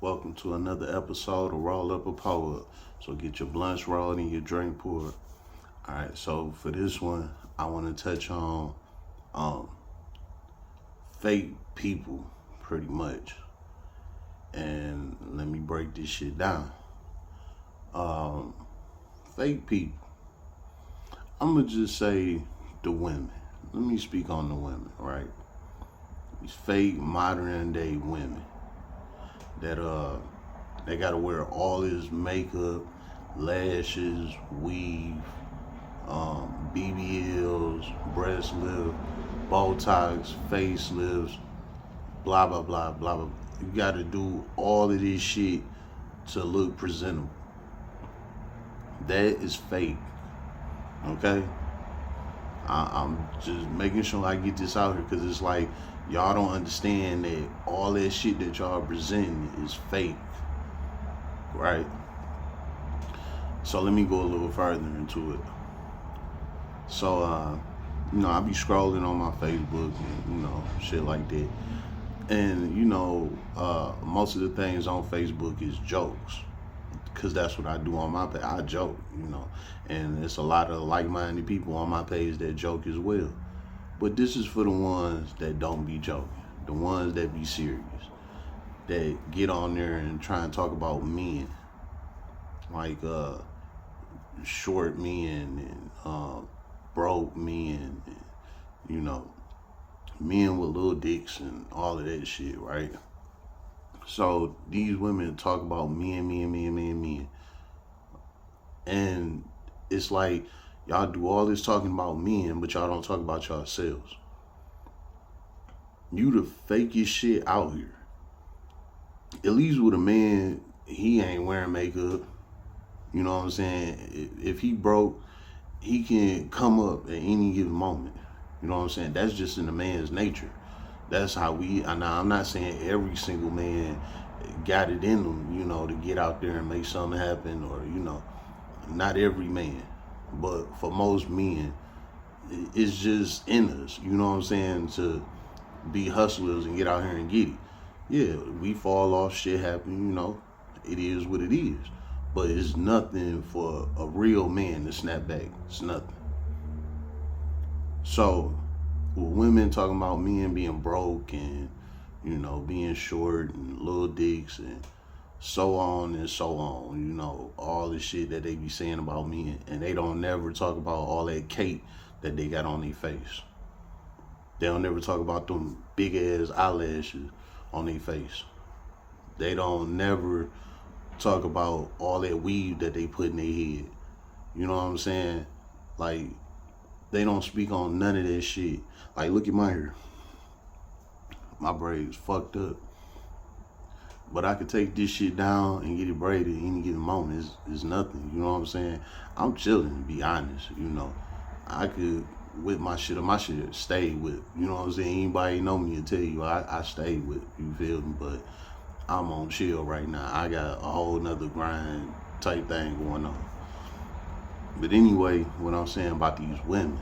Welcome to another episode of Roll Up a Pour Up. So get your blunts rolled and your drink poured. Alright, so for this one, I want to touch on um, fake people pretty much. And let me break this shit down. Um, Fake people. I'm going to just say the women. Let me speak on the women, right? These fake modern day women that they gotta wear all this makeup, lashes, weave, BBLs, breast lift, Botox, facelifts, blah blah blah blah blah. You gotta do all of this shit to look presentable. That is fake. Okay? I'm just making sure I get this out here because it's like y'all don't understand that all that shit that y'all presenting is fake, right? So let me go a little further into it. So, I be scrolling on my Facebook and, shit like that. And, most of the things on Facebook is jokes. Because that's what I do on my page. I joke, And it's a lot of like-minded people on my page that joke as well. But this is for the ones that don't be joking. The ones that be serious. That get on there and try and talk about men. Like, short men and broke men, and, men with little dicks and all of that shit, right? So these women talk about men. And it's like y'all do all this talking about men, but y'all don't talk about yourselves. You the fakest shit out here. At least with a man, he ain't wearing makeup. You know what I'm saying? If he broke, he can come up at any given moment. You know what I'm saying? That's just in a man's nature. That's how now I'm not saying every single man got it in them, to get out there and make something happen, or, not every man. But for most men, it's just in us, you know what I'm saying, to be hustlers and get out here and get it. Yeah, we fall off, shit happen, it is what it is. But it's nothing for a real man to snap back. It's nothing. So, with women talking about men being broke and, being short and little dicks and so on and so on, all the shit that they be saying about men, and they don't never talk about all that cake that they got on their face. They don't never talk about them big ass eyelashes on their face. They don't never talk about all that weave that they put in their head. You know what I'm saying? Like, they don't speak on none of that shit. Like, look at my hair. My braids fucked up. But I could take this shit down and get it braided any given moment. It's nothing. You know what I'm saying? I'm chilling, to be honest. I could whip my shit up. My shit stay with. You know what I'm saying? Anybody know me and tell you I stay with. You feel me? But I'm on chill right now. I got a whole nother grind type thing going on. But anyway, what I'm saying about these women.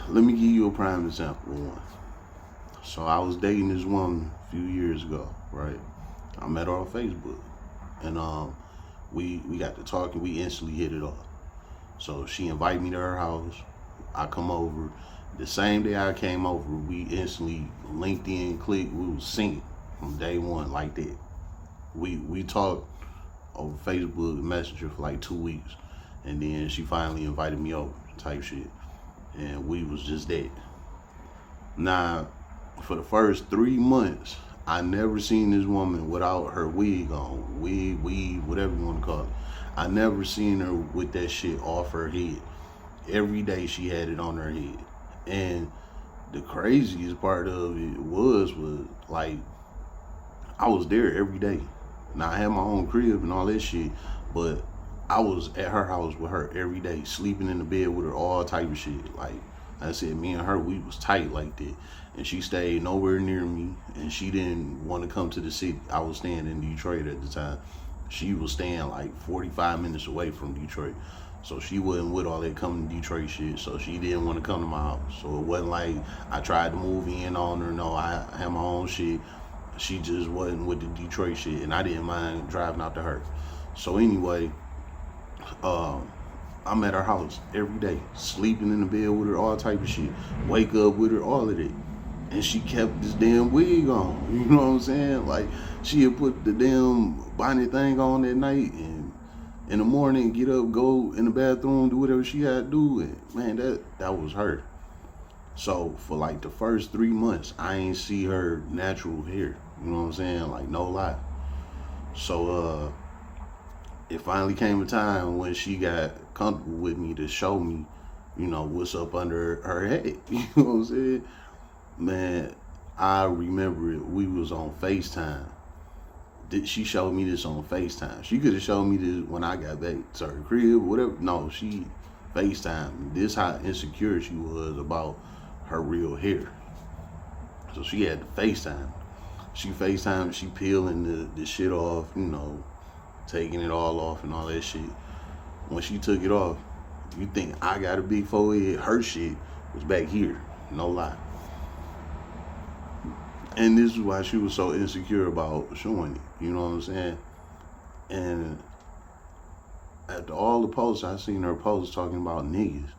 Let me give you a prime example of one. So I was dating this woman a few years ago, right? I met her on Facebook. And we got to talking, we instantly hit it off. So she invited me to her house. I come over. The same day I came over, we instantly linked in, clicked, we was synced from day one like that. We talked over Facebook Messenger for like 2 weeks. And then she finally invited me over type shit. And we was just that. Now, for the first 3 months, I never seen this woman without her wig on. Wig, weave, whatever you want to call it. I never seen her with that shit off her head. Every day she had it on her head. And the craziest part of it was like, I was there every day. Now, I had my own crib and all that shit, but I was at her house with her every day, sleeping in the bed with her, all type of shit. Like I said, me and her, we was tight like that. And she stayed nowhere near me, and she didn't want to come to the city. I was staying in Detroit at the time. She was staying like 45 minutes away from Detroit. So she wasn't with all that coming to Detroit shit. So she didn't want to come to my house. So it wasn't like I tried to move in on her. No, I had my own shit. She just wasn't with the Detroit shit, and I didn't mind driving out to her. So anyway, um, I'm at her house every day, sleeping in the bed with her, all type of shit. Wake up with her, all of it. And she kept this damn wig on. You know what I'm saying? Like, she had put the damn bonnet thing on at night, and in the morning, get up, go in the bathroom, do whatever she had to do. And man, that was her. So for like the first 3 months, I ain't see her natural hair. You know what I'm saying? Like, no lie. So it finally came a time when she got comfortable with me to show me, what's up under her head. You know what I'm saying? Man, I remember it. We was on FaceTime. She showed me this on FaceTime. She could have showed me this when I got back to her crib or whatever. No, she FaceTime. This how insecure she was about her real hair. So she had to FaceTime. She FaceTime, she peeling the shit off, taking it all off and all that shit. When she took it off, you think I got a big forehead, her shit was back here. No lie. And this is why she was so insecure about showing it. You know what I'm saying? And after all the posts, I seen her posts talking about niggas.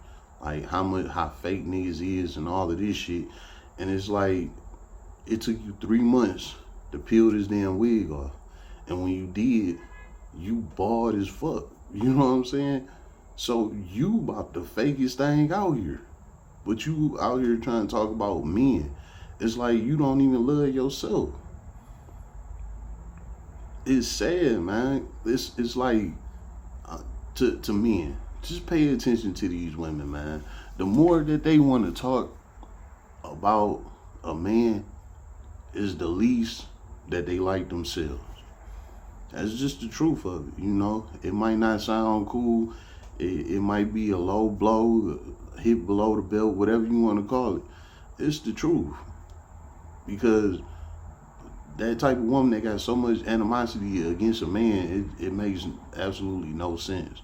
Like how fake niggas is and all of this shit. And it's like, it took you 3 months to peel this damn wig off. And when you did, you bald as fuck. You know what I'm saying? So you about the fakest thing out here. But you out here trying to talk about men. It's like you don't even love yourself. It's sad, man. It's like, to men, just pay attention to these women, man. The more that they want to talk about a man, is the least that they like themselves. That's just the truth of it. It might not sound cool. It might be a low blow, hit below the belt, whatever you want to call it. It's the truth. Because that type of woman that got so much animosity against a man, it makes absolutely no sense.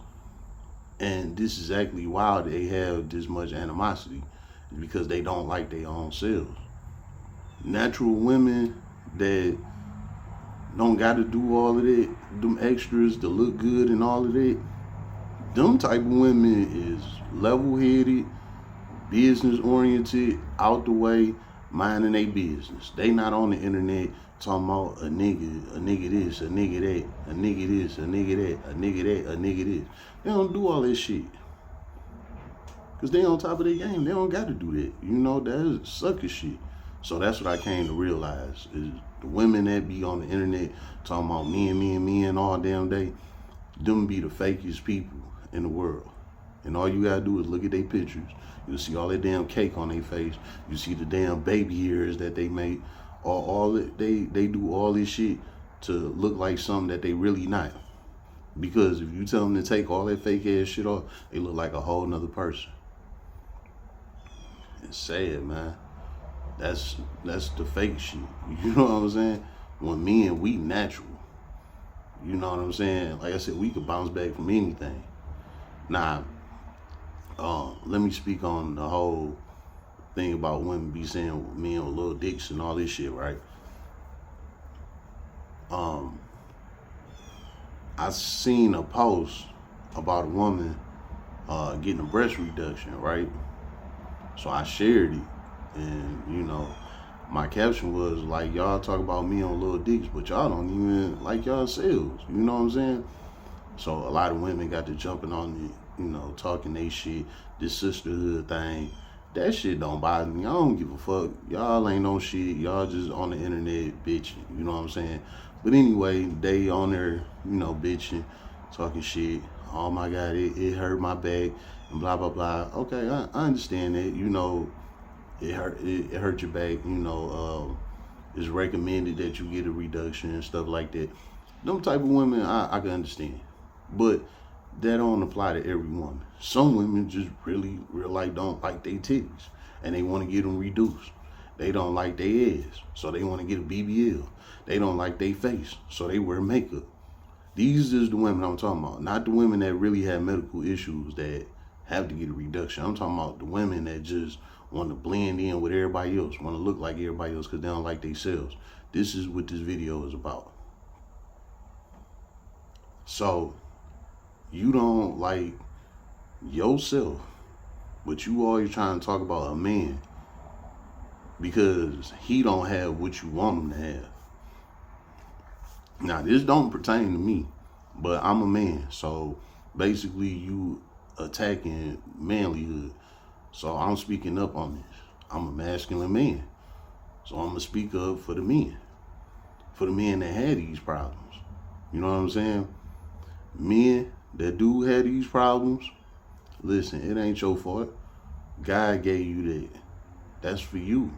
And this is exactly why they have this much animosity, because they don't like their own selves. Natural women that don't got to do all of that, them extras to look good and all of that, them type of women is level-headed, business-oriented, out the way, minding their business. They not on the internet talking about a nigga this, a nigga that, a nigga this, a nigga that, a nigga that, a nigga this. They don't do all that shit. Because they on top of their game. They don't got to do that. That is sucker shit. So that's what I came to realize, is the women that be on the internet talking about me all damn day, them be the fakest people in the world. And all you gotta do is look at their pictures. You'll see all that damn cake on their face. You see the damn baby ears that they make. They do all this shit to look like something that they really not. Because if you tell them to take all that fake ass shit off, they look like a whole nother person. It's sad, man. That's the fake shit. You know what I'm saying? When men, we natural. You know what I'm saying? Like I said, we could bounce back from anything. Now, let me speak on the whole thing about women be saying men with little dicks and all this shit, right? I seen a post about a woman getting a breast reduction, right? So I shared it, and my caption was like, y'all talk about me on little dicks, but y'all don't even like yourselves. You know what I'm saying? So a lot of women got to jumping on it, talking they shit, this sisterhood thing. That shit don't bother me. I don't give a fuck. Y'all ain't no shit. Y'all just on the internet bitching. You know what I'm saying? But anyway, they on there, bitching, talking shit. Oh my God, it hurt my back and blah, blah, blah. Okay, I understand that. It hurt your back. It's recommended that you get a reduction and stuff like that. Them type of women, I can understand. But that don't apply to every woman. Some women just really don't like their titties, and they want to get them reduced. They don't like their ass, so they want to get a BBL. They don't like their face, so they wear makeup. These is the women I'm talking about, not the women that really have medical issues that have to get a reduction. I'm talking about the women that just want to blend in with everybody else, want to look like everybody else because they don't like themselves. This is what this video is about. So, you don't like yourself, but you always trying to talk about a man because he don't have what you want him to have. Now, this don't pertain to me, but I'm a man, so basically you attacking manlyhood. So I'm speaking up on this. I'm a masculine man, so I'm gonna speak up for the men that had these problems. You know what I'm saying? Men that do have these problems, listen, it ain't your fault. God gave you that. That's for you.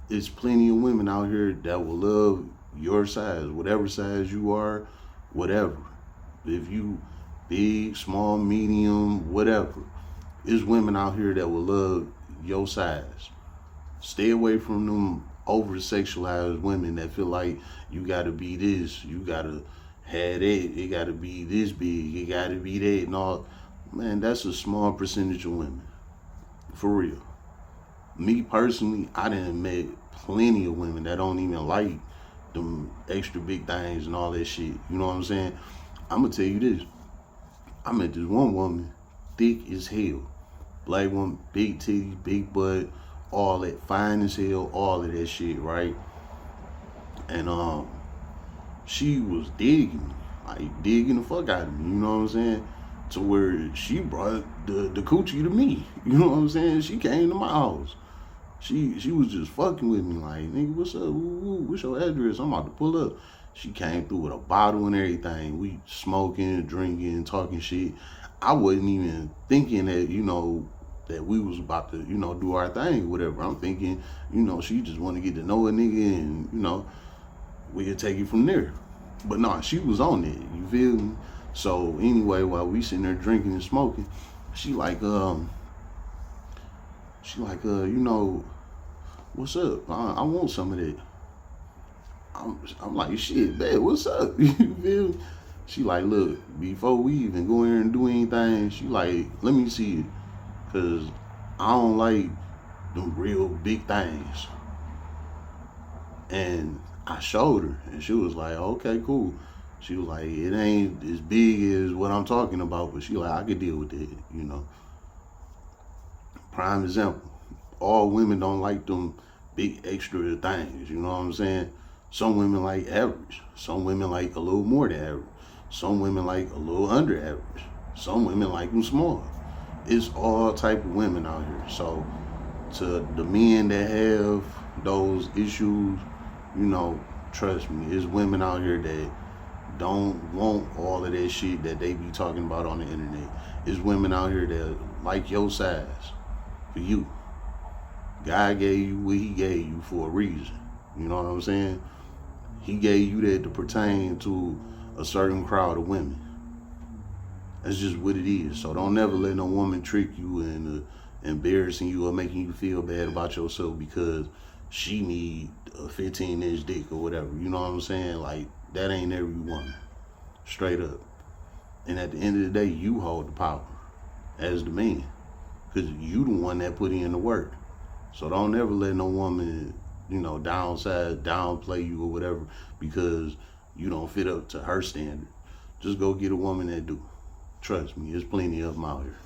There's plenty of women out here that will love your size, whatever size you are, whatever. If you big, small, medium, whatever. There's women out here that will love your size. Stay away from them over-sexualized women that feel like you gotta be this, you gotta have that, it gotta be this big, it gotta be that, and all. Man, that's a small percentage of women. For real. Me personally, I done met plenty of women that don't even like them extra big things and all that shit. You know what I'm saying? I'm gonna tell you this. I met this one woman, thick as hell. Black woman, big titties, big butt, all that, fine as hell, all of that shit, right? And she was digging the fuck out of me, you know what I'm saying? To where she brought the coochie to me. You know what I'm saying? She came to my house. She was just fucking with me like, nigga, what's up? What's your address? I'm about to pull up. She came through with a bottle and everything. We smoking, drinking, talking shit. I wasn't even thinking that, that we was about to, do our thing, whatever. I'm thinking, she just want to get to know a nigga and, we could take it from there. But nah, she was on it, you feel me? So anyway, while we sitting there drinking and smoking, she like, what's up? I want some of that. I'm like, shit, babe, what's up? You feel me? She like, look, before we even go in here and do anything, she like, let me see it. Cause I don't like them real big things. And I showed her and she was like, okay, cool. She was like, it ain't as big as what I'm talking about, but she like, I could deal with it, Prime example, all women don't like them big extra things, you know what I'm saying? Some women like average. Some women like a little more than average. Some women like a little under average. Some women like them small. It's all type of women out here. So to the men that have those issues, trust me, there's women out here that don't want all of that shit that they be talking about on the internet. There's women out here that like your size for you. God gave you what he gave you for a reason. You know what I'm saying? He gave you that to pertain to a certain crowd of women. That's just what it is. So don't never let no woman trick you and embarrassing you or making you feel bad about yourself because she need a 15-inch dick or whatever. You know what I'm saying? Like, that ain't every woman. Straight up. And at the end of the day, you hold the power as the man. Because you the one that put in the work. So don't ever let no woman, downplay you or whatever because you don't fit up to her standard. Just go get a woman that do. Trust me, there's plenty of them out here.